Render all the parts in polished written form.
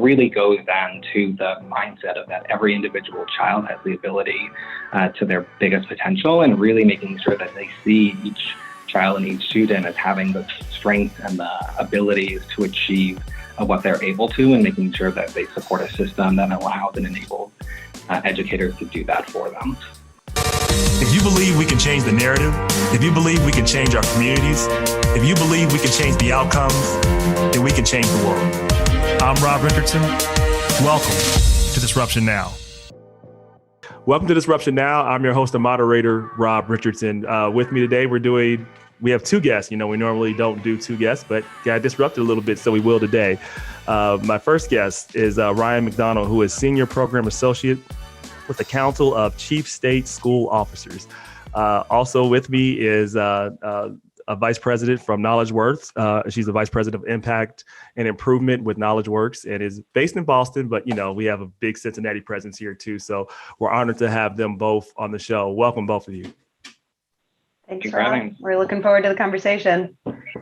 really goes down to the mindset of that every individual child has the ability to their biggest potential, and really making sure that they see each child and each student as having the strength and the abilities to achieve what they're able to, and making sure that they support a system that allows and enables educators to do that for them. If you believe we can change the narrative, if you believe we can change our communities, if you believe we can change the outcomes, then we can change the world. I'm Rob Richardson. Welcome to Disruption Now. Welcome to Disruption Now. I'm your host and moderator, Rob Richardson. With me today, we have two guests. We normally don't do two guests, but got disrupted a little bit, so we will today. My first guest is Ryan MacDonald, who is Senior Program Associate with the Council of Chief State School Officers. Also with me is a Vice President from KnowledgeWorks. She's the Vice President of Impact and Improvement with KnowledgeWorks and is based in Boston, but we have a big Cincinnati presence here too. So we're honored to have them both on the show. Welcome, both of you. Thanks for having us. We're looking forward to the conversation.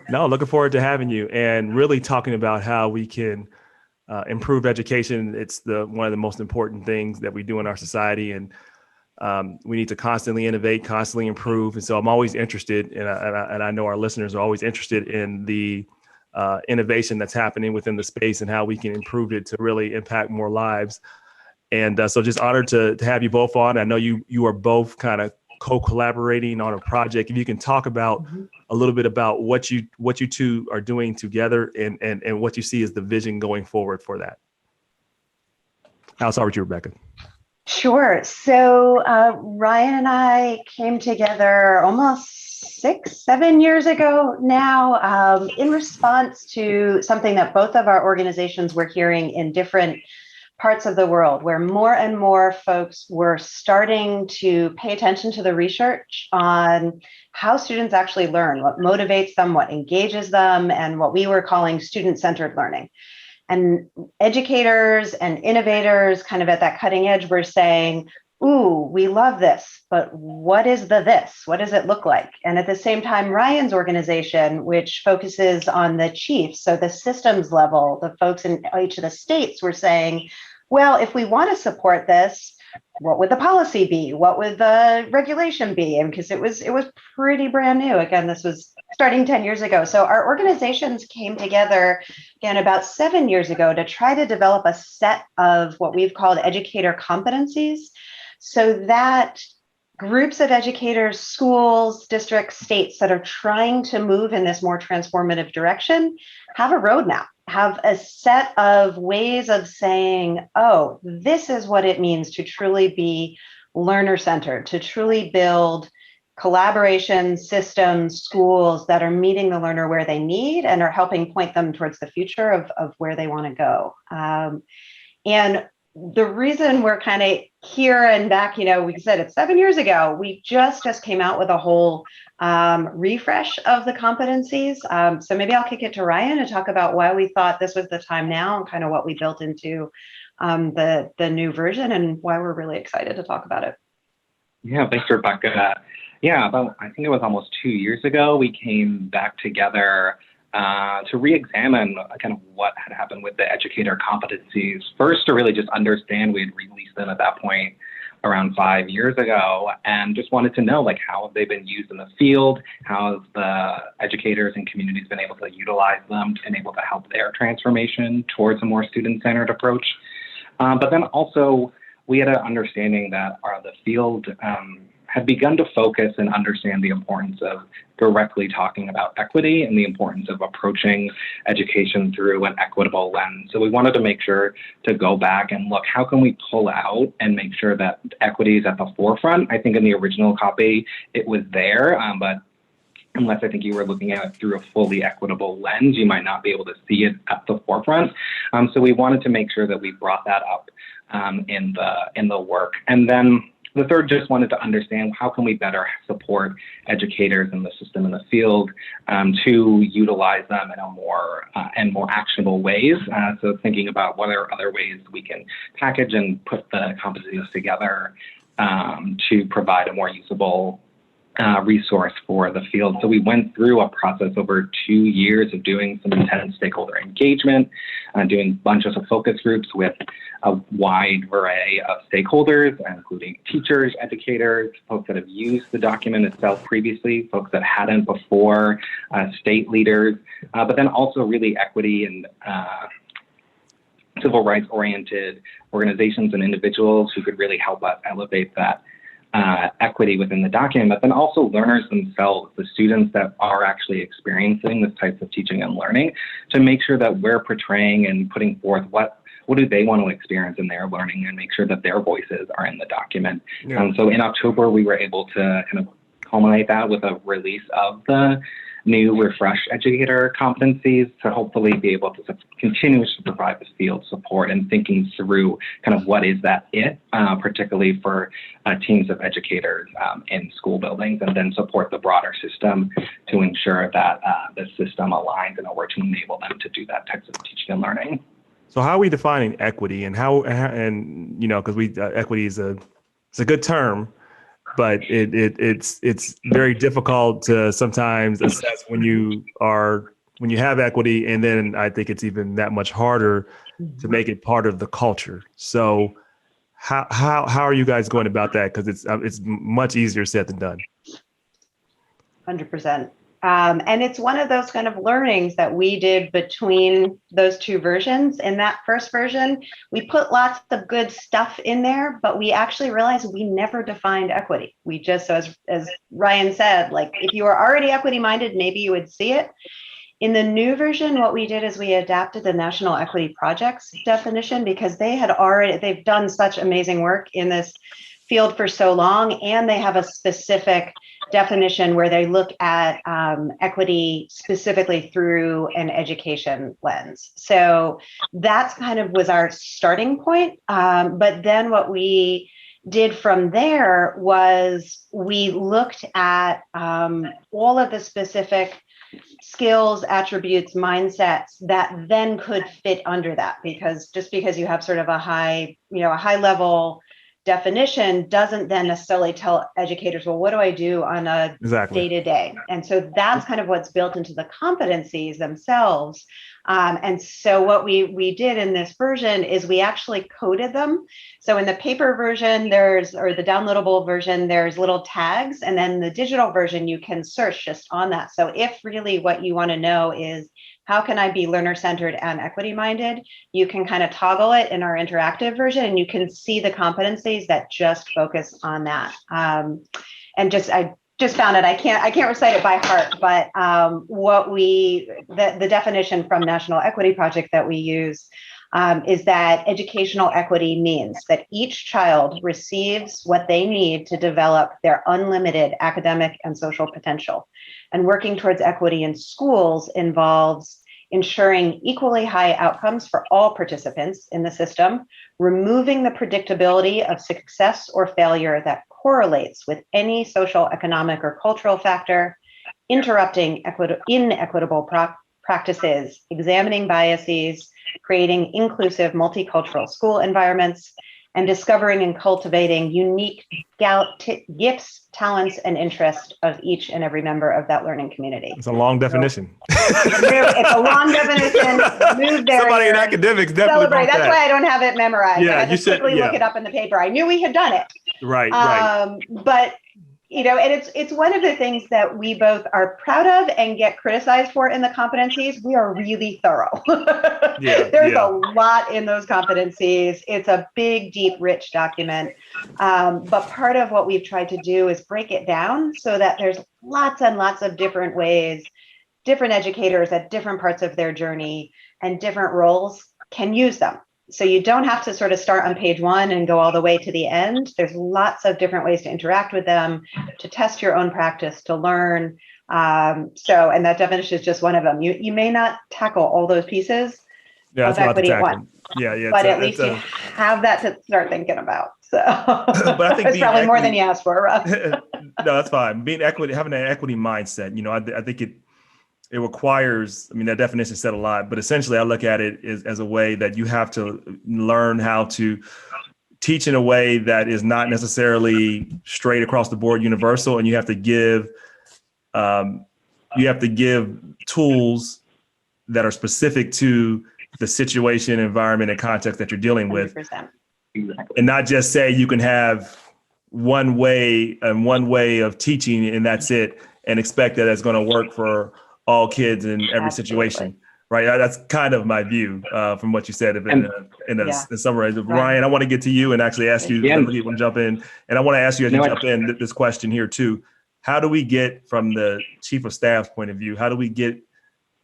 No, looking forward to having you and really talking about how we can improve education. It's one of the most important things that we do in our society, and we need to constantly innovate, constantly improve. And so I'm always interested, and I know our listeners are always interested in the innovation that's happening within the space and how we can improve it to really impact more lives. And so just honored to have you both on. I know you are both kind of co-collaborating on a project. If you can talk about a little bit about what you two are doing together and what you see as the vision going forward for that. I'll start with you, Rebecca. Sure. So Ryan and I came together almost 6-7 years ago now in response to something that both of our organizations were hearing in different parts of the world, where more and more folks were starting to pay attention to the research on how students actually learn, what motivates them, what engages them, and what we were calling student-centered learning. And educators and innovators kind of at that cutting edge were saying, ooh, we love this, but what is the this? What does it look like? And at the same time, Ryan's organization, which focuses on the chiefs, so the systems level, the folks in each of the states were saying, well, if we want to support this, what would the policy be? What would the regulation be? And because it was pretty brand new. Again, this was starting 10 years ago. So our organizations came together again about 7 years ago to try to develop a set of what we've called educator competencies, so that groups of educators, schools, districts, states that are trying to move in this more transformative direction have a roadmap, have a set of ways of saying, oh, this is what it means to truly be learner-centered, to truly build collaboration systems, schools that are meeting the learner where they need and are helping point them towards the future of where they want to go. And the reason we're kind of here and back, we said it's 7 years ago, we just came out with a whole refresh of the competencies. So maybe I'll kick it to Ryan to talk about why we thought this was the time now and kind of what we built into the new version and why we're really excited to talk about it. Yeah, thanks, Rebecca. I think it was almost 2 years ago, we came back together to re-examine kind of what had happened with the educator competencies. First, to really just understand, we had released them at that point around 5 years ago, and just wanted to know, how have they been used in the field? How have the educators and communities been able to utilize them and able to help their transformation towards a more student-centered approach? But then also, we had an understanding that the field had begun to focus and understand the importance of directly talking about equity and the importance of approaching education through an equitable lens. So we wanted to make sure to go back and look, how can we pull out and make sure that equity is at the forefront? I think in the original copy, it was there, but unless I think you were looking at it through a fully equitable lens, you might not be able to see it at the forefront. So we wanted to make sure that we brought that up in the work. And then the third, just wanted to understand how can we better support educators in the system in the field to utilize them in a more actionable ways. So thinking about what are other ways we can package and put the competencies together to provide a more usable resource for the field. So we went through a process over 2 years of doing some intense stakeholder engagement, doing bunches of focus groups with a wide array of stakeholders, including teachers, educators, folks that have used the document itself previously, folks that hadn't before, state leaders, but then also really equity and civil rights oriented organizations and individuals who could really help us elevate that equity within the document, but then also learners themselves, the students that are actually experiencing this type of teaching and learning, to make sure that we're portraying and putting forth what do they want to experience in their learning, and make sure that their voices are in the document. Yeah. So in October, we were able to kind of culminate that with a release of the new refreshed educator competencies to hopefully be able to continue to provide the field support and thinking through kind of what is that particularly for teams of educators in school buildings, and then support the broader system to ensure that the system aligns in order to enable them to do that types of teaching and learning. So how are we defining equity, and because equity is it's a good term, but it's very difficult to sometimes assess when you have equity, and then I think it's even that much harder to make it part of the culture. So how are you guys going about that? Because it's much easier said than done. 100%. And it's one of those kind of learnings that we did between those two versions. In that first version, we put lots of good stuff in there, but we actually realized we never defined equity. We just, as Ryan said, like if you were already equity minded, maybe you would see it. In the new version, what we did is we adapted the National Equity Project's definition, because they've done such amazing work in this field for so long, and they have a specific definition where they look at equity specifically through an education lens. So that's kind of was our starting point. But then what we did from there was we looked at all of the specific skills, attributes, mindsets that then could fit under that, because just because you have sort of a high level definition doesn't then necessarily tell educators, well, what do I do on a day-to-day? And so that's kind of what's built into the competencies themselves. And so what we did in this version is we actually coded them. So in the paper version, or the downloadable version, there's little tags, and then the digital version, you can search just on that. So if really what you want to know is, how can I be learner-centered and equity-minded? You can kind of toggle it in our interactive version, and you can see the competencies that just focus on that. I just found it. I can't recite it by heart, but the definition from National Equity Project that we use is that educational equity means that each child receives what they need to develop their unlimited academic and social potential. And working towards equity in schools involves ensuring equally high outcomes for all participants in the system, removing the predictability of success or failure that correlates with any social, economic, or cultural factor, interrupting inequitable practices, examining biases, creating inclusive multicultural school environments, and discovering and cultivating unique gifts, talents, and interests of each and every member of that learning community. It's a long definition. It's a long definition. Move there. Somebody in academics definitely celebrate. That's why I don't have it memorized. Yeah, I had to quickly look it up in the paper. I knew we had done it. Right. But and it's one of the things that we both are proud of and get criticized for in the competencies. We are really thorough. There's a lot in those competencies. It's a big, deep, rich document. But part of what we've tried to do is break it down so that there's lots and lots of different ways, different educators at different parts of their journey and different roles can use them. So you don't have to sort of start on page 1 and go all the way to the end. There's lots of different ways to interact with them, to test your own practice, to learn. And that definition is just one of them. You may not tackle all those pieces of equity at once. But at least you have that to start thinking about. So but I think it's probably more than you asked for, Russ. No, that's fine. Having an equity mindset, I think it requires, that definition said a lot, but essentially I look at it as a way that you have to learn how to teach in a way that is not necessarily straight across the board universal, and you have to give tools that are specific to the situation, environment, and context that you're dealing with. 100%. Exactly. And not just say you can have one way of teaching and that's it, and expect that it's going to work for all kids in every situation. Right. That's kind of my view from what you said in summary. Ryan, I want to get to you and actually ask you, you want to jump in. And I want to ask you as you jump in this question here too. How do we get, from the chief of staff's point of view, how do we get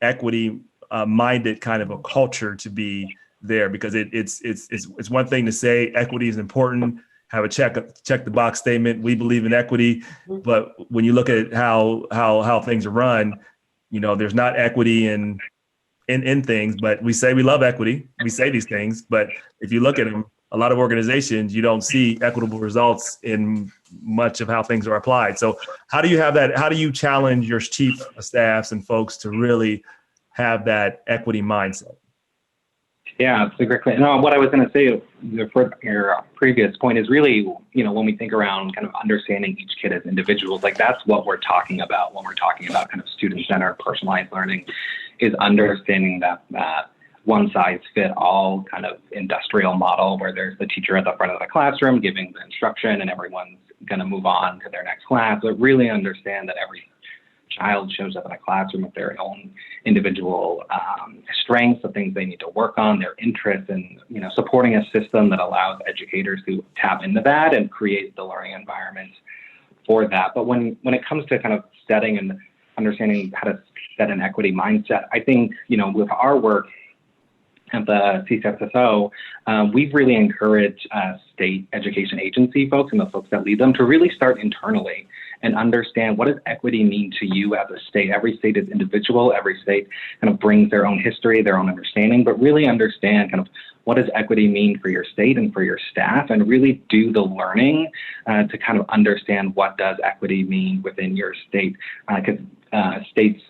equity minded kind of a culture to be there? Because it's one thing to say equity is important, have a check the box statement, we believe in equity. But when you look at how things are run, there's not equity in things, but we say we love equity. We say these things, but if you look at them, a lot of organizations, you don't see equitable results in much of how things are applied. So how do you have that? How do you challenge your chief of staffs and folks to really have that equity mindset? Yeah, it's a great question. No, what I was going to say for your previous point is really, when we think around kind of understanding each kid as individuals, like that's what we're talking about when we're talking about kind of student-centered personalized learning, is understanding that one size fit all kind of industrial model where there's the teacher at the front of the classroom giving the instruction and everyone's going to move on to their next class, but really understand that every child shows up in a classroom with their own individual strengths, the things they need to work on, their interests, and supporting a system that allows educators to tap into that and create the learning environment for that. But when it comes to kind of setting and understanding how to set an equity mindset, I think with our work at the CCSSO, we've really encouraged state education agency folks and the folks that lead them to really start internally and understand, what does equity mean to you as a state? Every state is individual. Every state kind of brings their own history, their own understanding, but really understand kind of what does equity mean for your state and for your staff, and really do the learning to kind of understand what does equity mean within your state. Because states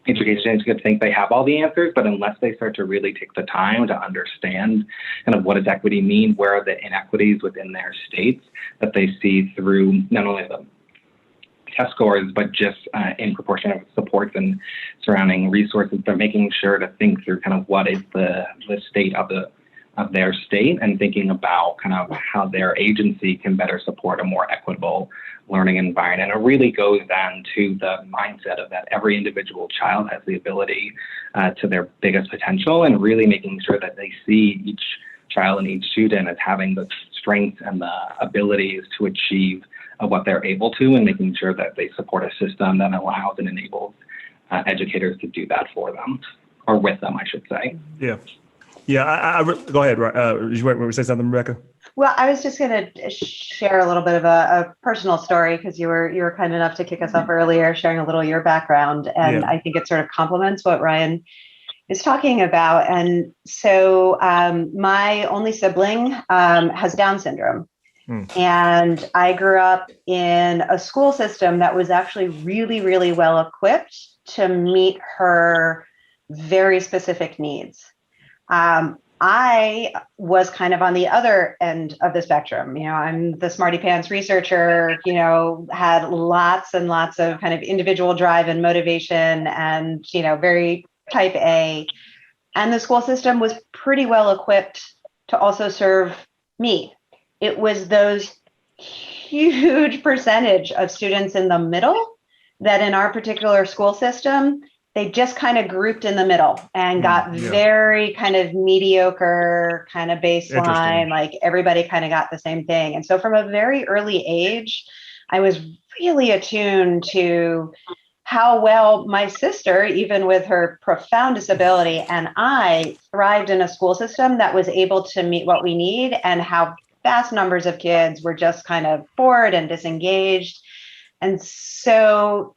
education agencies think they have all the answers, but unless they start to really take the time to understand kind of what does equity mean, where are the inequities within their states that they see through not only the test scores, but just in proportion of supports and surrounding resources, they're making sure to think through kind of what is the state of their state, and thinking about kind of how their agency can better support a more equitable learning environment. And it really goes down to the mindset of that every individual child has the ability to their biggest potential, and really making sure that they see each child and each student as having the strengths and the abilities to achieve what they're able to, and making sure that they support a system that allows and enables educators to do that for them, or with them, I should say. Yeah. Yeah, go ahead. Did you want to say something, Rebecca? Well, I was just going to share a little bit of a personal story, because you were kind enough to kick us off earlier, sharing a little of your background, and I think it sort of complements what Ryan is talking about. And so my only sibling has Down syndrome. And I grew up in a school system that was actually really, really well equipped to meet her very specific needs. I was kind of on the other end of the spectrum. I'm the smarty pants researcher, had lots and lots of kind of individual drive and motivation, and, very type A. And the school system was pretty well equipped to also serve me. It was those huge percentage of students in the middle that in our particular school system, they just kind of grouped in the middle and got very kind of mediocre kind of baseline, like everybody kind of got the same thing. And so from a very early age, I was really attuned to how well my sister, even with her profound disability, and I thrived in a school system that was able to meet what we need, and how vast numbers of kids were just kind of bored and disengaged. And so,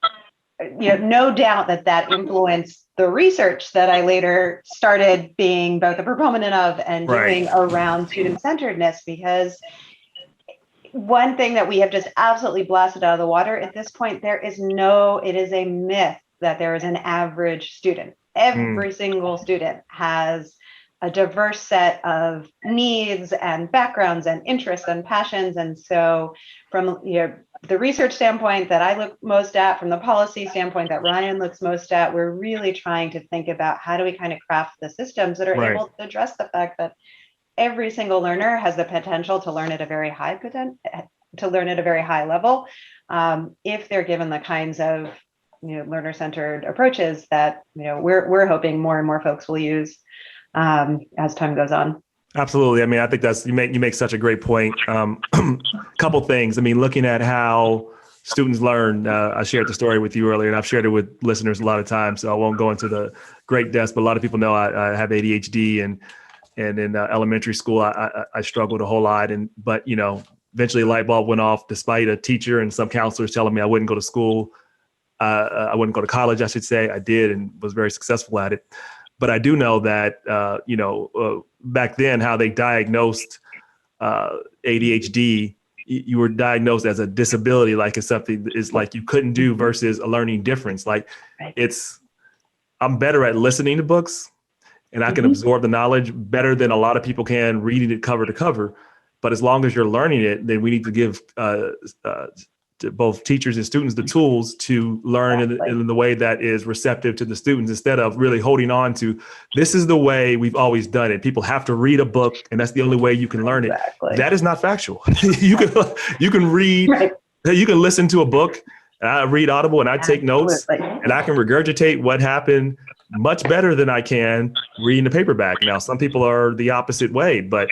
no doubt that influenced the research that I later started being both a proponent of and doing around student-centeredness, because one thing that we have just absolutely blasted out of the water at this point, it is a myth that there is an average student. Every single student has a diverse set of needs and backgrounds and interests and passions. And so from the research standpoint that I look most at, from the policy standpoint that Ryan looks most at, we're really trying to think about how do we kind of craft the systems that are able to address the fact that every single learner has the potential to learn at a very high level if they're given the kinds of learner-centered approaches that we're hoping more and more folks will use as time goes on. Absolutely. I mean, I think you make such a great point. Couple things. I mean, looking at how students learn, I shared the story with you earlier, and I've shared it with listeners a lot of times, so I won't go into the great depths, but a lot of people know I have ADHD, and in elementary school, I struggled a whole lot. But eventually a light bulb went off despite a teacher and some counselors telling me I wouldn't go to school. I wouldn't go to college, I should say. I did and was very successful at it. But I do know that, back then, how they diagnosed ADHD, you were diagnosed as a disability, like it's something is like you couldn't do versus a learning difference. Like I'm better at listening to books and I can absorb the knowledge better than a lot of people can reading it cover to cover. But as long as you're learning it, then we need to give to both teachers and students the tools to learn in the way that is receptive to the students, instead of really holding on to, this is the way we've always done it. People have to read a book and that's the only way you can learn it. That is not factual. you can read, you can listen to a book, and I read Audible and I take notes and I can regurgitate what happened much better than I can reading the paperback. Now, some people are the opposite way, but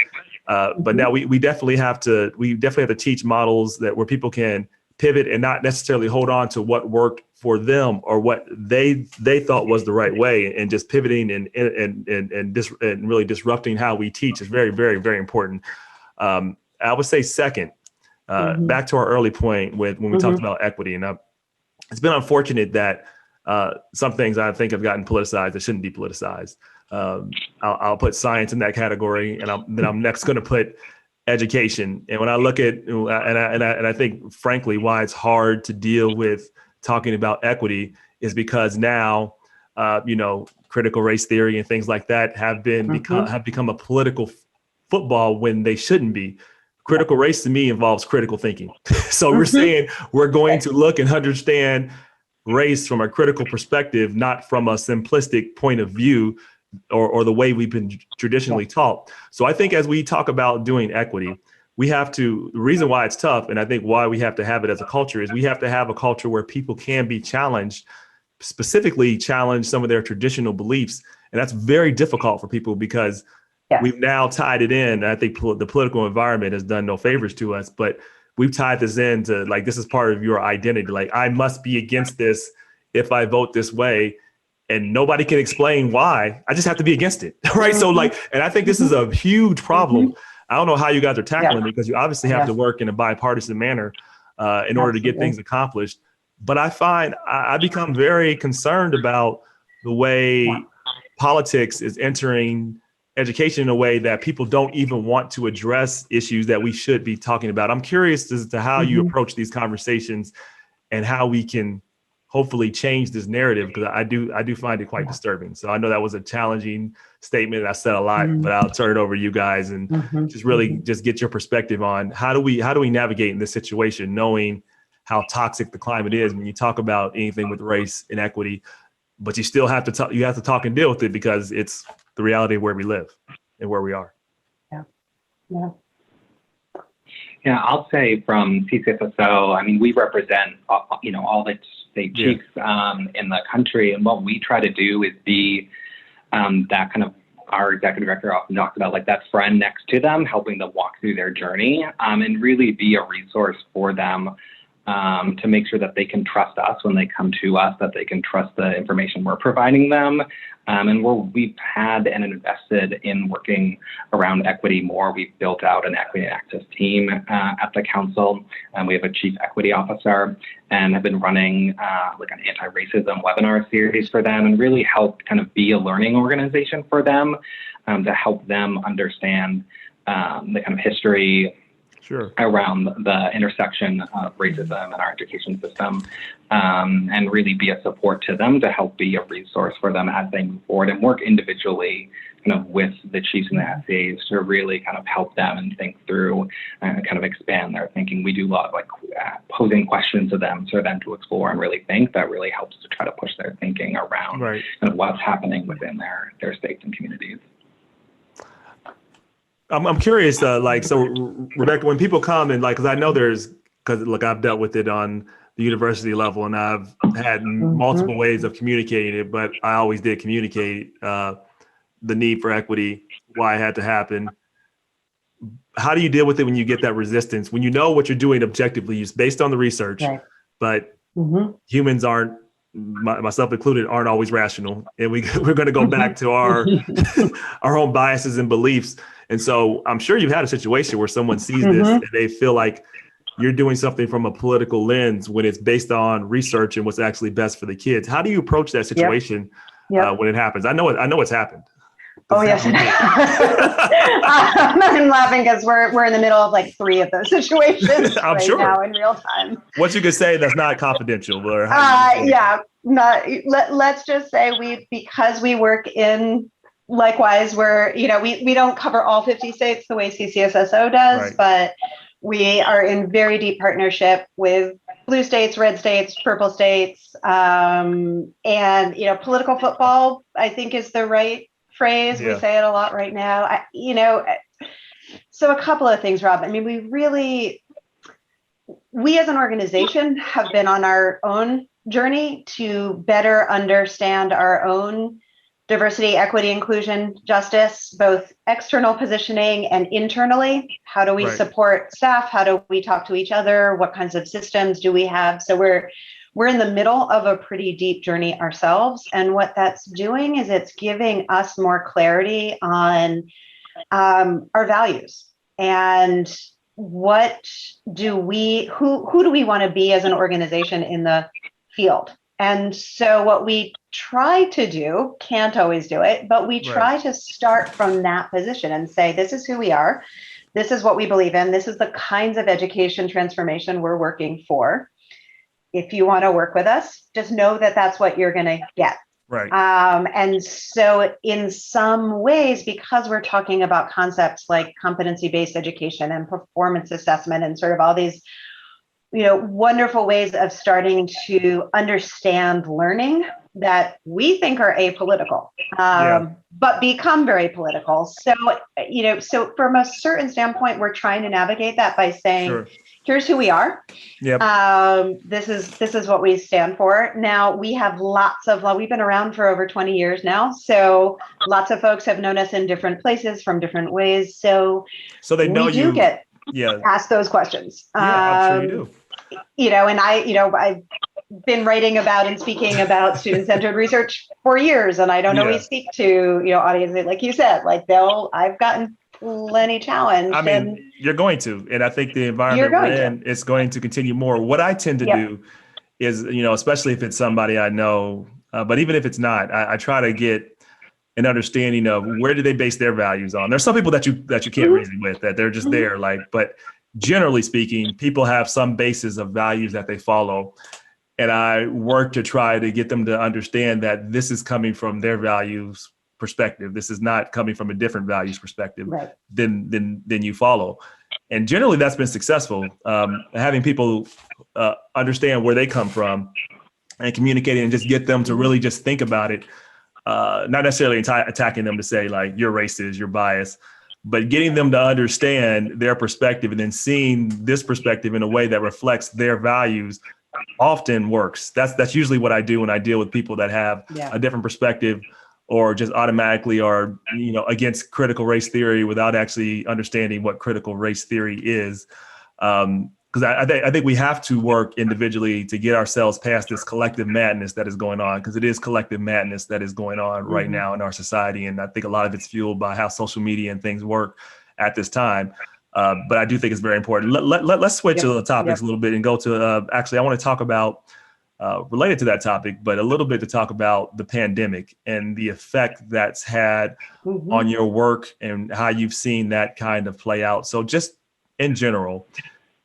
now we definitely have to teach models where people can pivot and not necessarily hold on to what worked for them or what they thought was the right way, and just pivoting and really disrupting how we teach is very, very, very important. I would say second, back to our early point when we talked about equity, and it's been unfortunate that some things I think have gotten politicized that shouldn't be politicized. I'll put science in that category, and I'm next going to put education. And when I look at, and I think, frankly, why it's hard to deal with talking about equity is because now, critical race theory and things like that have become a political football when they shouldn't be. Critical race to me involves critical thinking. So we're saying we're going to look and understand race from a critical perspective, not from a simplistic point of view or the way we've been traditionally taught. So I think as we talk about doing equity, the reason why it's tough, and I think why we have to have it as a culture, is we have to have a culture where people can be challenged, specifically challenge some of their traditional beliefs. And that's very difficult for people because we've now tied it in. I think the political environment has done no favors to us, but we've tied this into like, this is part of your identity. Like, I must be against this if I vote this way. And nobody can explain why. I just have to be against it, right? So and I think this is a huge problem. I don't know how you guys are tackling it, because you obviously have to work in a bipartisan manner in order to get things accomplished. But I find I become very concerned about the way politics is entering education in a way that people don't even want to address issues that we should be talking about. I'm curious as to how you approach these conversations and how we can hopefully change this narrative, because I do find it quite disturbing. So I know that was a challenging statement. I said a lot, but I'll turn it over to you guys and just get your perspective on how do we navigate in this situation, knowing how toxic the climate is when you talk about anything with race and equity, but you still have to talk and deal with it because it's the reality of where we live and where we are. Yeah, I'll say from CCSSO, I mean, we represent, all the state chiefs in the country. And what we try to do is be that kind of, our executive director often talks about, like, that friend next to them, helping them walk through their journey, and really be a resource for them to make sure that they can trust us when they come to us, that they can trust the information we're providing them. And we've had and invested in working around equity more. We've built out an equity and access team at the council, and we have a chief equity officer, and have been running like an anti-racism webinar series for them, and really help kind of be a learning organization for them to help them understand the kind of history Sure. around the intersection of racism in our education system, and really be a support to them to help be a resource for them as they move forward and work individually kind of with the chiefs and the SAs to really kind of help them and think through and kind of expand their thinking. We do a lot of like posing questions to them for them to explore and really think. That really helps to try to push their thinking around Right. kind of what's happening within their states and communities. I'm curious, so Rebecca, when people come and because I know because look, I've dealt with it on the university level and I've had multiple ways of communicating it, but I always did communicate the need for equity, why it had to happen. How do you deal with it when you get that resistance, when you know what you're doing objectively, it's based on the research, right, but humans aren't, myself included, aren't always rational. And we're going to go back to our own biases and beliefs. And so I'm sure you've had a situation where someone sees this and they feel like you're doing something from a political lens when it's based on research and what's actually best for the kids. How do you approach that situation when it happens? I know it's happened. Oh, yes. I'm laughing because we're in the middle of like 3 of those situations I'm sure. now in real time. What you could say that's not confidential. Or let's just say because we work in, likewise, we don't cover all 50 states the way CCSSO does, right, but we are in very deep partnership with blue states, red states, purple states, and political football, I think, is the right phrase. We say it a lot right now. So a couple of things, Rob. I mean, we as an organization have been on our own journey to better understand our own diversity, equity, inclusion, justice, both external positioning and internally. How do we support staff? How do we talk to each other? What kinds of systems do we have? So we're in the middle of a pretty deep journey ourselves. And what that's doing is it's giving us more clarity on our values and who do we want to be as an organization in the field. And so what we try to do, can't always do it, but we try to start from that position and say, this is who we are. This is what we believe in. This is the kinds of education transformation we're working for. If you want to work with us, just know that that's what you're going to get. Right. And so in some ways, because we're talking about concepts like competency-based education and performance assessment and sort of all these wonderful ways of starting to understand learning that we think are apolitical, but become very political. So, so from a certain standpoint, we're trying to navigate that by saying, here's who we are. Yep. This is what we stand for. Now we have we've been around for over 20 years now. So lots of folks have known us in different places from different ways. So they know you get ask those questions. I'm sure you do. And I've been writing about and speaking about student-centered research for years, and I don't always speak to audiences like you said. I've gotten plenty challenged. I mean, you're going to, and I think the environment we're in is going to continue more. What I tend to do is, especially if it's somebody I know, but even if it's not, I try to get an understanding of where do they base their values on. There's some people that you can't reason with, that they're just there, but generally speaking, people have some basis of values that they follow. And I work to try to get them to understand that this is coming from their values perspective. This is not coming from a different values perspective than you follow. And generally that's been successful. Having people understand where they come from and communicating and just get them to really just think about it. Not necessarily attacking them to say like, you're racist, you're biased, but getting them to understand their perspective and then seeing this perspective in a way that reflects their values often works. That's usually what I do when I deal with people that have a different perspective or just automatically are, against critical race theory without actually understanding what critical race theory is. Because I think we have to work individually to get ourselves past this collective madness that is going on, because it is collective madness that is going on right now in our society. And I think a lot of it's fueled by how social media and things work at this time. But I do think it's very important. Let's switch to the topics a little bit and go to, actually, I want to talk about, related to that topic, but a little bit to talk about the pandemic and the effect that's had on your work and how you've seen that kind of play out. So just in general,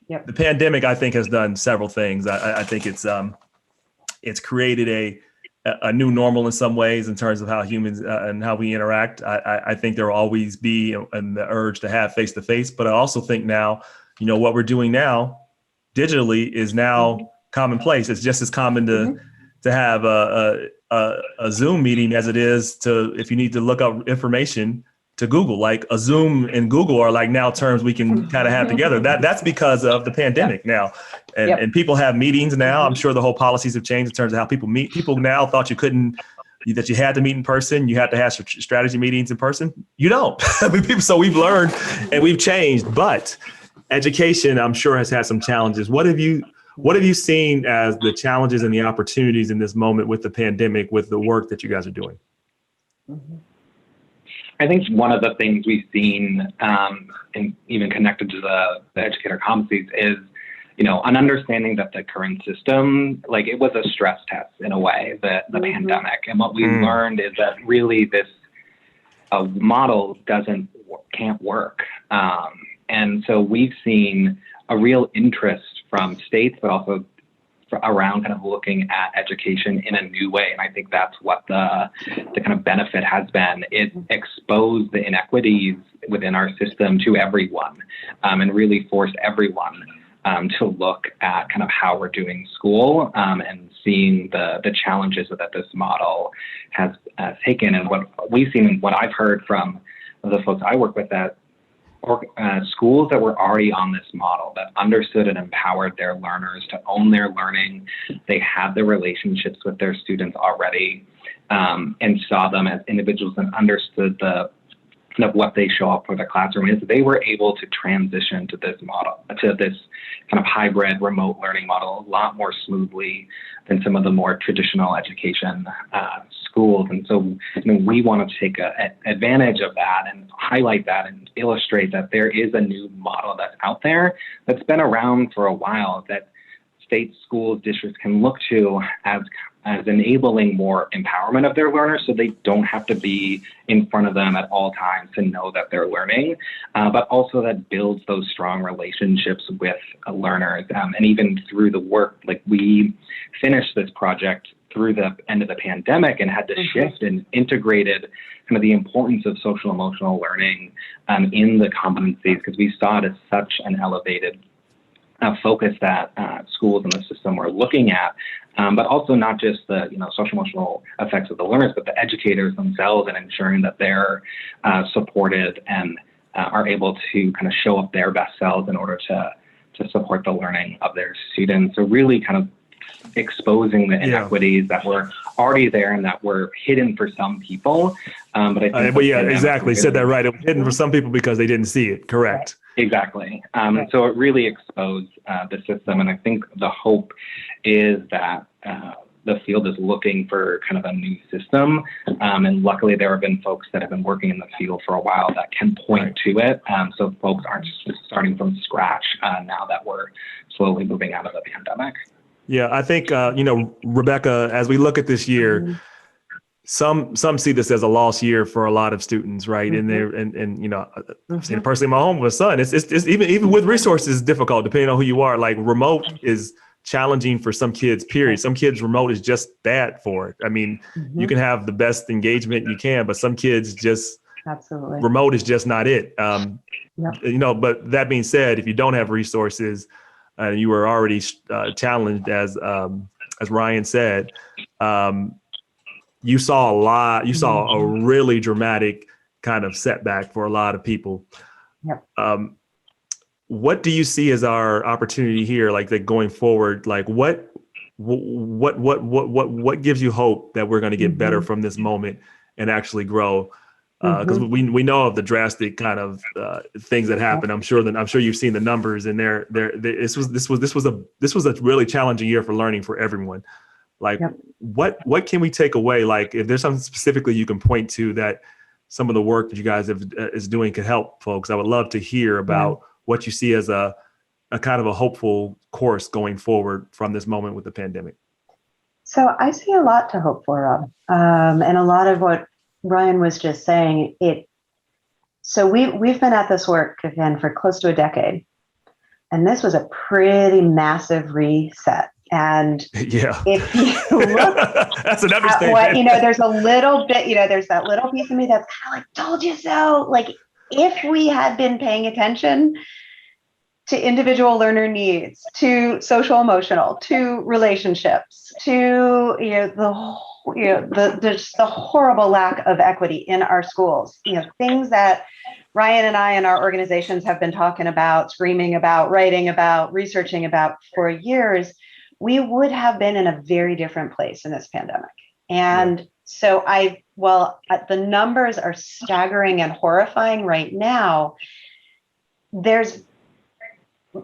Yep. the pandemic, I think, has done several things. I think it's created a new normal in some ways in terms of how humans and how we interact. I think there will always be the urge to have face-to-face, but I also think now, what we're doing now digitally is now commonplace. It's just as common to have a Zoom meeting as it is to, if you need to look up information, to Google. Like a Zoom and Google are like now terms we can kind of have together. That's because of the pandemic now. And people have meetings now. I'm sure the whole policies have changed in terms of how people meet. People now thought that you had to meet in person. You had to have strategy meetings in person. You don't. So we've learned and we've changed, but education, I'm sure, has had some challenges. What have you seen as the challenges and the opportunities in this moment with the pandemic, with the work that you guys are doing? I think one of the things we've seen, and even connected to the educator competencies, is an understanding that the current system, like, it was a stress test in a way, the pandemic. And what we learned is that really this model can't work. And so we've seen a real interest from states, but also around kind of looking at education in a new way. And I think that's what the kind of benefit has been. It exposed the inequities within our system to everyone, and really forced everyone to look at kind of how we're doing school, and seeing the challenges that this model has taken. And what we've seen, and what I've heard from the folks I work with, that schools that were already on this model, that understood and empowered their learners to own their learning, they had the relationships with their students already, and saw them as individuals and understood what they show up for the classroom, is they were able to transition to this model, to this kind of hybrid remote learning model, a lot more smoothly than some of the more traditional education schools. And so we want to take advantage of that and highlight that and illustrate that there is a new model that's out there that's been around for a while, that state schools, districts can look to as enabling more empowerment of their learners, so they don't have to be in front of them at all times to know that they're learning, but also that builds those strong relationships with learners. And even through the work, like, we finished this project through the end of the pandemic and had to shift and integrated kind of the importance of social emotional learning in the competencies, because we saw it as such an elevated focus that schools in the system were looking at, but also not just the social emotional effects of the learners, but the educators themselves, and ensuring that they're supported and are able to kind of show up their best selves in order to support the learning of their students. So really kind of exposing the inequities that were already there and that were hidden for some people. But I think exactly. Said that right. It was hidden for some people because they didn't see it. Correct. Exactly. So it really exposed the system. And I think the hope is that the field is looking for kind of a new system. And luckily, there have been folks that have been working in the field for a while that can point to it. So folks aren't just starting from scratch now that we're slowly moving out of the pandemic. Yeah, I think, Rebecca, as we look at this year, some see this as a lost year for a lot of students, right? And I've seen it personally in my home with son. It's even with resources, it's difficult depending on who you are. Like, remote is challenging for some kids, period. Some kids, remote is just bad for it. I mean, you can have the best engagement you can, but some kids just remote is just not it. But that being said, if you don't have resources, and you were already challenged, as Ryan said, you saw a really dramatic kind of setback for a lot of people. What do you see as our opportunity here, like going forward? Like, what gives you hope that we're going to get better from this moment and actually grow? Because we know of the drastic kind of things that happen. I'm sure you've seen the numbers, and this was a really challenging year for learning for everyone. Like, what can we take away? Like, if there's something specifically you can point to that some of the work that you guys is doing could help folks, I would love to hear about what you see as a kind of a hopeful course going forward from this moment with the pandemic. So I see a lot to hope for, Rob, and a lot of what Ryan was just saying. So we've been at this work, again, for close to a decade, And this was a pretty massive reset. And Yeah, if you look that's an at understatement. what, there's a little bit, there's that little piece of me that's kind of like, told you so. Like, if we had been paying attention to individual learner needs, to social emotional, to relationships, to the horrible lack of equity in our schools, things that Ryan and I and our organizations have been talking about, screaming about, writing about, researching about for years, we would have been in a very different place in this pandemic. And so the numbers are staggering and horrifying right now. There's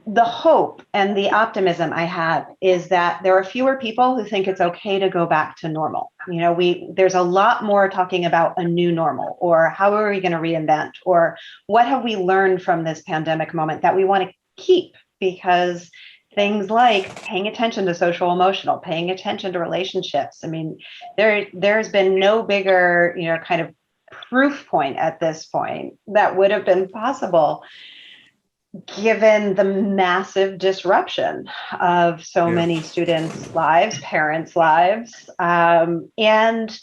the hope and the optimism I have is that there are fewer people who think it's okay to go back to normal. There's a lot more talking about a new normal, or how are we going to reinvent, or what have we learned from this pandemic moment that we want to keep, because things like paying attention to social emotional, paying attention to relationships. I mean, there's been no bigger, kind of proof point at this point that would have been possible given the massive disruption of so many students' lives, parents' lives. And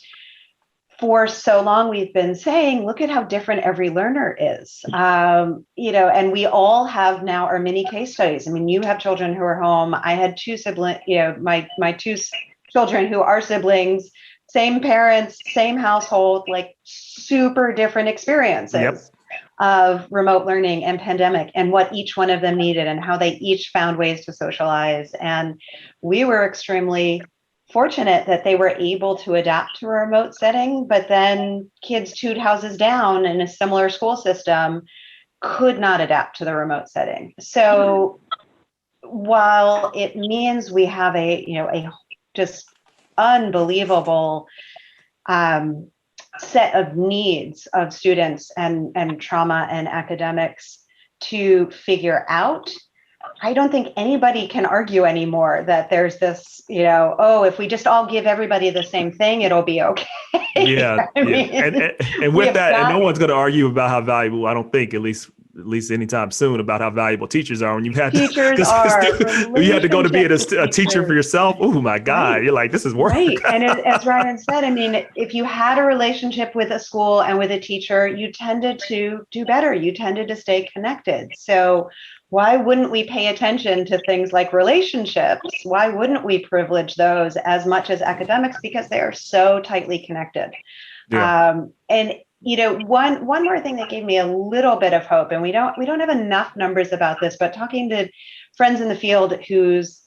for so long, we've been saying, look at how different every learner is. And we all have now our mini case studies. I mean, you have children who are home. I had two siblings, my two children who are siblings, same parents, same household, like super different experiences of remote learning and pandemic, and what each one of them needed and how they each found ways to socialize. And we were extremely fortunate that they were able to adapt to a remote setting, but then kids 2 houses down in a similar school system could not adapt to the remote setting. So while it means we have a just unbelievable set of needs of students and trauma and academics to figure out, I don't think anybody can argue anymore that there's this, if we just all give everybody the same thing, it'll be okay. Yeah. mean, and with that, and no one's going to argue about how valuable, I don't think, at least anytime soon, about how valuable teachers are. When you've had you had to go to be a teacher for yourself. Oh my God. Right. You're like, this is work. Right. And as Ryan said, I mean, if you had a relationship with a school and with a teacher, you tended to do better. You tended to stay connected. So why wouldn't we pay attention to things like relationships? Why wouldn't we privilege those as much as academics? Because they are so tightly connected. Yeah. One more thing that gave me a little bit of hope, and we don't have enough numbers about this, but talking to friends in the field whose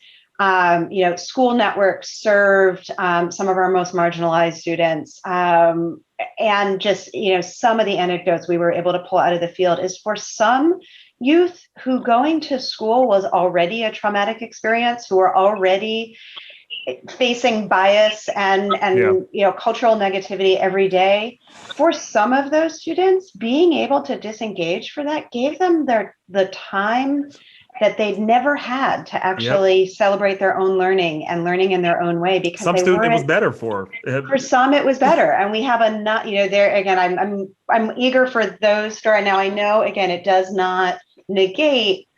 school networks served some of our most marginalized students, and just some of the anecdotes we were able to pull out of the field is for some youth who going to school was already a traumatic experience, who are already facing bias and cultural negativity every day. For some of those students, being able to disengage for that gave them the time that they'd never had to actually celebrate their own learning and learning in their own way, because some students it was better for some it was better. And we have there again, I'm eager for those stories. Now I know again it does not negate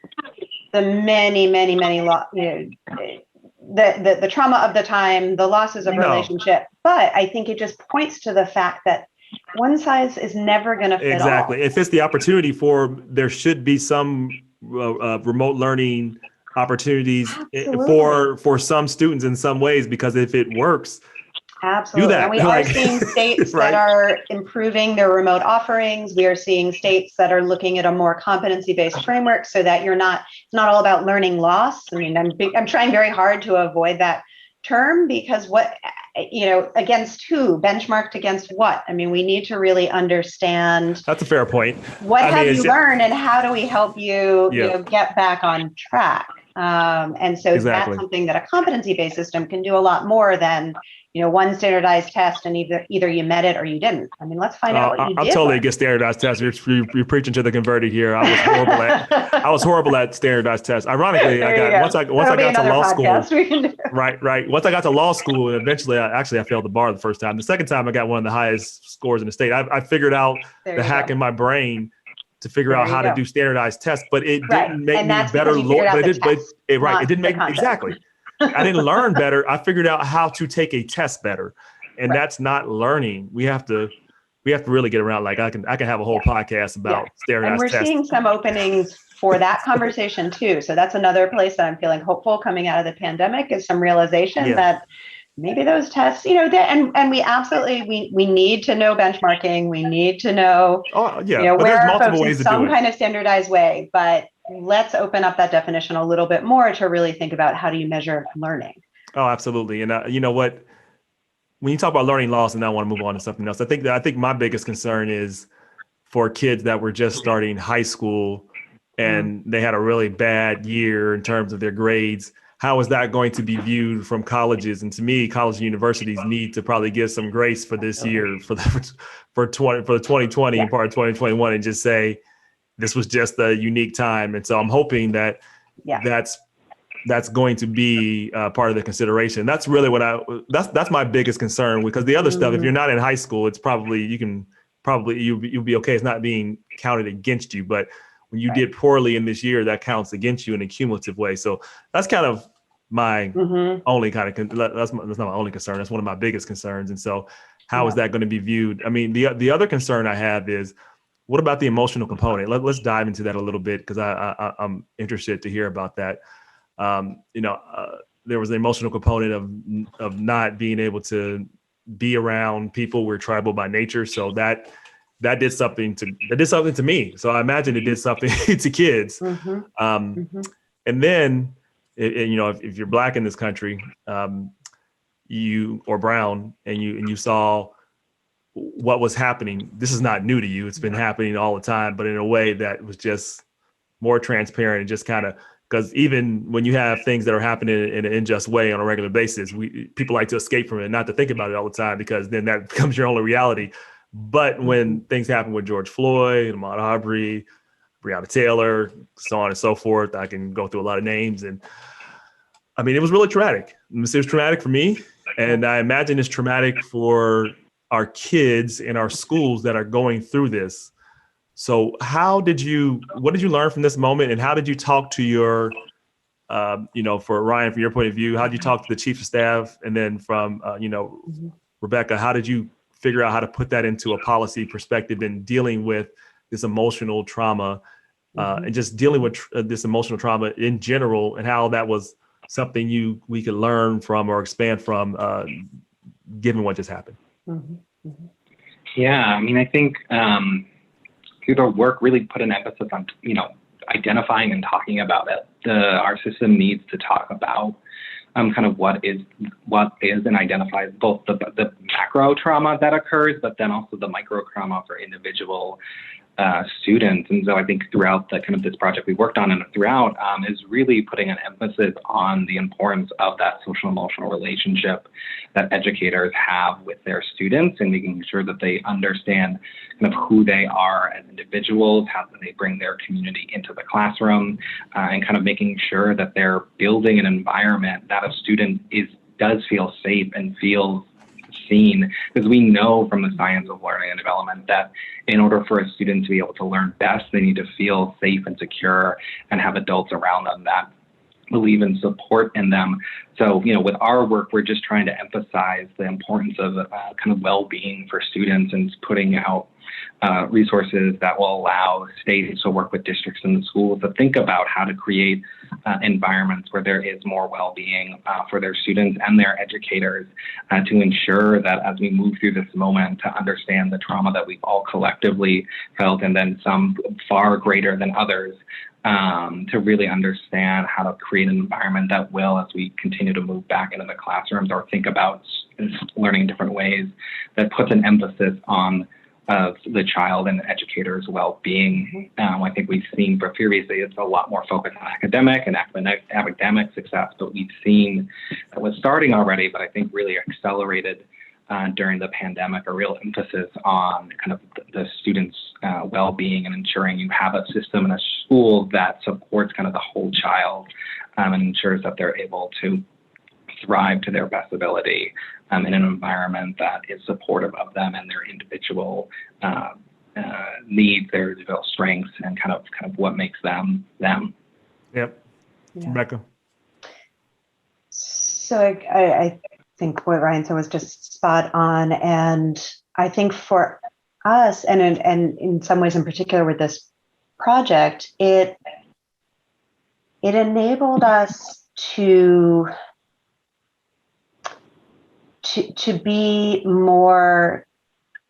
the many the trauma of the time, the losses of relationship, but I think it just points to the fact that one size is never going to fit exactly all. If it's the opportunity there should be some remote learning opportunities for some students in some ways, because if it works, absolutely. And we are seeing states that are improving their remote offerings. We are seeing states that are looking at a more competency-based framework so that it's not all about learning loss. I mean, I'm trying very hard to avoid that term, because against who, benchmarked against what? I mean, we need to really understand. That's a fair point. What have you learned, and how do we help you, get back on track? And so that's something that a competency-based system can do a lot more than one standardized test, and either you met it or you didn't. I mean, let's find out what you did. I'm totally against standardized tests. You're preaching to the converted here. I was horrible at standardized tests. Ironically, once I got to law school, right. Once I got to law school, and eventually, I failed the bar the first time. The second time, I got one of the highest scores in the state. I figured out the hack in my brain to figure out how to do standardized tests, but it didn't make me better. It didn't make exactly. I didn't learn better. I figured out how to take a test better, and that's not learning. We have to really get around. Like I can have a whole podcast about standardized tests. And we're seeing some openings for that conversation too. So that's another place that I'm feeling hopeful coming out of the pandemic is some realization that maybe those tests, and we absolutely, we need to know benchmarking. We need to know, where are folks in some kind of standardized way, but let's open up that definition a little bit more to really think about how do you measure learning. Oh, absolutely. And you know what, when you talk about learning loss, and I want to move on to something else, I think my biggest concern is for kids that were just starting high school and they had a really bad year in terms of their grades. How is that going to be viewed from colleges? And to me, college and universities need to probably give some grace for this year, for the 2020 and part of 2021, and just say this was just a unique time. And so I'm hoping that that's going to be part of the consideration. That's really that's my biggest concern, because the other stuff, if you're not in high school, it's probably you'll be okay. It's not being counted against you, but when you did poorly in this year, that counts against you in a cumulative way. So that's kind of my only kind of, that's not my only concern. That's one of my biggest concerns. And so how is that going to be viewed? I mean, the other concern I have is, what about the emotional component? Let's dive into that a little bit, because I'm interested to hear about that. There was an emotional component of not being able to be around people. We're tribal by nature. So that did something to me. So I imagine it did something to kids. And then, if you're Black in this country, or brown, and you saw what was happening. This is not new to you. It's been happening all the time, but in a way that was just more transparent, and just kind of, because even when you have things that are happening in an unjust way on a regular basis, people like to escape from it, not to think about it all the time, because then that becomes your only reality. But when things happen with George Floyd, Ahmaud Arbery, Breonna Taylor, so on and so forth, I can go through a lot of names. And I mean, it was really traumatic. It was traumatic for me. And I imagine it's traumatic for our kids in our schools that are going through this. So what did you learn from this moment? And how did you talk to your, for Ryan, from your point of view, how did you talk to the chief of staff? And then from, Rebecca, how did you figure out how to put that into a policy perspective in dealing with this emotional trauma and just dealing with this emotional trauma in general, and how that was something we could learn from or expand from, given what just happened? Yeah, I mean, I think the work really put an emphasis on, identifying and talking about it. Our system needs to talk about kind of what is and identifies both the macro trauma that occurs, but then also the micro trauma for individual students. And so I think throughout the kind of this project we worked on and throughout is really putting an emphasis on the importance of that social emotional relationship that educators have with their students, and making sure that they understand kind of who they are as individuals, how they bring their community into the classroom, and kind of making sure that they're building an environment that a student does feel safe and feels seen, because we know from the science of learning and development that in order for a student to be able to learn best, they need to feel safe and secure and have adults around them that believe and support in them. So, with our work, we're just trying to emphasize the importance of kind of well-being for students, and putting out resources that will allow states to work with districts and the schools to think about how to create environments where there is more well-being for their students and their educators, to ensure that as we move through this moment, to understand the trauma that we've all collectively felt, and then some far greater than others, to really understand how to create an environment that will, as we continue to move back into the classrooms or think about learning in different ways, that puts an emphasis on the child and the educator's well-being. I think we've seen previously it's a lot more focused on academic success, but we've seen that was starting already, but I think really accelerated during the pandemic, a real emphasis on kind of the students' well-being, and ensuring you have a system and a school that supports kind of the whole child, and ensures that they're able to thrive to their best ability in an environment that is supportive of them and their individual needs, their real strengths, and kind of what makes them them. Yep. Yeah. Rebecca. So I think what Ryan said was just spot on. And I think for us, and in some ways in particular with this project, it enabled us to be more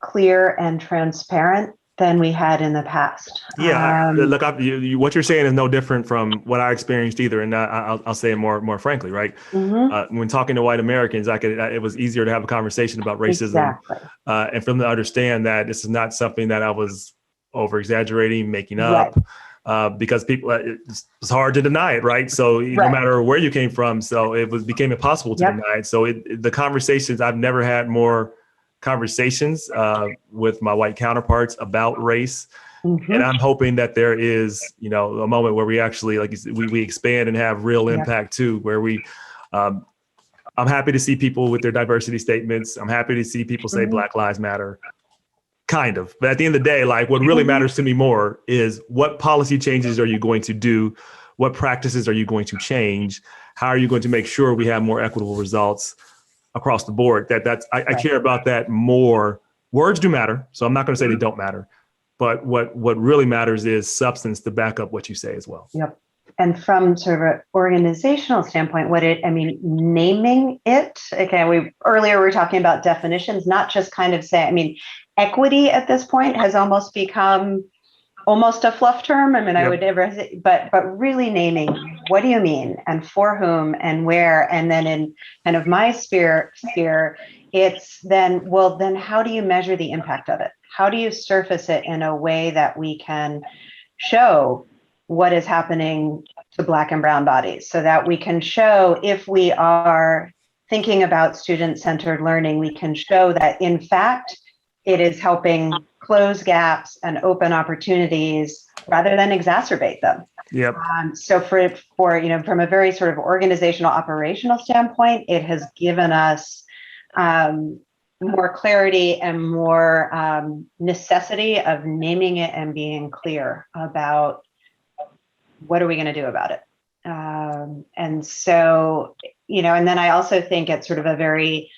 clear and transparent than we had in the past. Yeah, look, what you're saying is no different from what I experienced either, and I'll say it more frankly, right? When talking to white Americans, it was easier to have a conversation about racism, and for them to understand that this is not something that I was over exaggerating, making up, because people, it's hard to deny it, right? So no matter where you came from, so became impossible to deny it. So the conversations, I've never had more conversations with my white counterparts about race. And I'm hoping that there is, a moment where we actually, like you said, we expand and have real impact too, where I'm happy to see people with their diversity statements. I'm happy to see people say Black Lives Matter, kind of. But at the end of the day, like what really matters to me more is what policy changes are you going to do? What practices are you going to change? How are you going to make sure we have more equitable results across the board? I care about that more. Words do matter, so I'm not going to say they don't matter. But what really matters is substance to back up what you say as well. Yep. And from sort of an organizational standpoint, naming it, okay, earlier we were talking about definitions, not just kind of say, equity at this point has almost become almost a fluff term. I would never say, but really naming, what do you mean and for whom and where? And then in kind of my sphere, it's then how do you measure the impact of it? How do you surface it in a way that we can show what is happening to Black and brown bodies, so that we can show, if we are thinking about student-centered learning, we can show that in fact it is helping close gaps and open opportunities rather than exacerbate them. Yep. So for from a very sort of organizational operational standpoint, it has given us more clarity and more necessity of naming it and being clear about what are we going to do about it. And so, and then I also think at sort of a very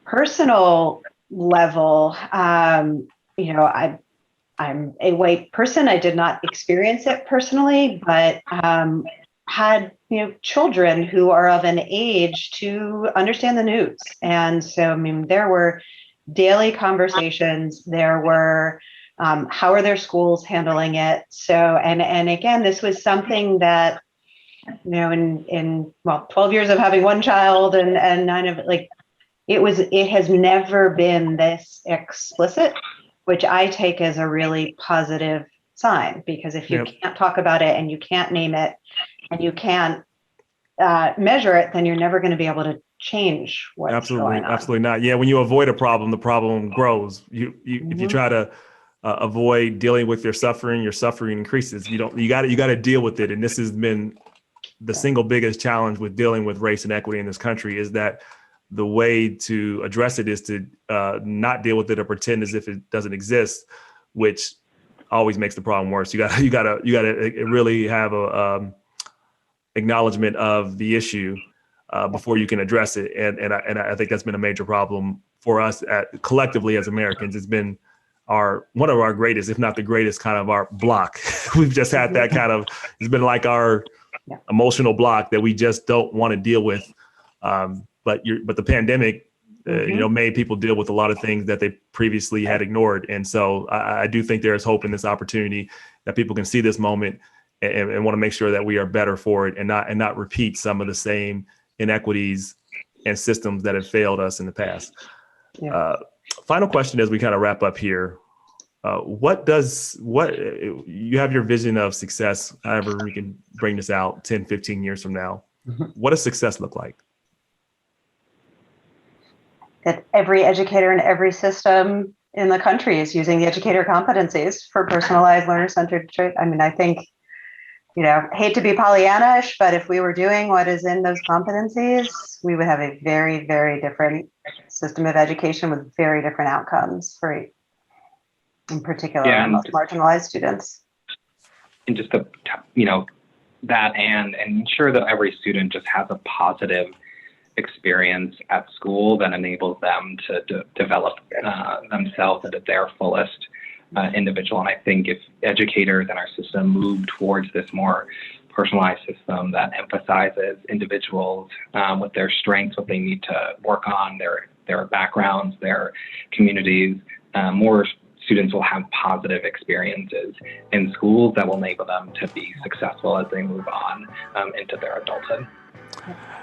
personal level, I'm a white person. I did not experience it personally, but had children who are of an age to understand the news. And so there were daily conversations. There were how are their schools handling it? So and again, this was something that in 12 years of having one child and 9 of it has never been this explicit, which I take as a really positive sign, because if you can't talk about it and you can't name it and you can't measure it, then you're never going to be able to change what's going on. Absolutely not. Yeah, when you avoid a problem, the problem grows. If you try to avoid dealing with your suffering increases. You got to deal with it. And this has been the single biggest challenge with dealing with race and equity in this country, is that the way to address it is to not deal with it or pretend as if it doesn't exist, which always makes the problem worse. You got to really have a acknowledgement of the issue before you can address it. And I think that's been a major problem for us collectively as Americans. It's been one of our greatest, if not the greatest, kind of our block. We've just had that kind of, it's been like our emotional block that we just don't want to deal with. But the pandemic, made people deal with a lot of things that they previously had ignored. And so I do think there is hope in this opportunity that people can see this moment and want to make sure that we are better for it and not repeat some of the same inequities and systems that have failed us in the past. Yeah. Final question as we kind of wrap up here. What you have your vision of success, however we can bring this out 10, 15 years from now. What does success look like? That every educator in every system in the country is using the educator competencies for personalized learner-centered. I think, hate to be Pollyanna-ish, but if we were doing what is in those competencies, we would have a very, very different system of education with very different outcomes for in particular, Yeah, our and most marginalized students. and just the, that and ensure that every student just has a positive experience at school that enables them to develop themselves into their fullest individual. And I think if educators in our system move towards this more personalized system that emphasizes individuals with their strengths, what they need to work on, their backgrounds, their communities, more students will have positive experiences in schools that will enable them to be successful as they move on into their adulthood.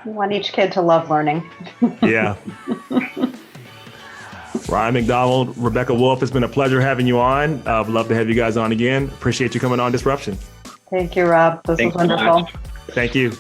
We want each kid to love learning. Yeah. Ryan MacDonald, Rebecca Wolfe, it's been a pleasure having you on. I'd love to have you guys on again. Appreciate you coming on Disruption. Thank you, Rob. This was Thanks so wonderful. much. Thank you.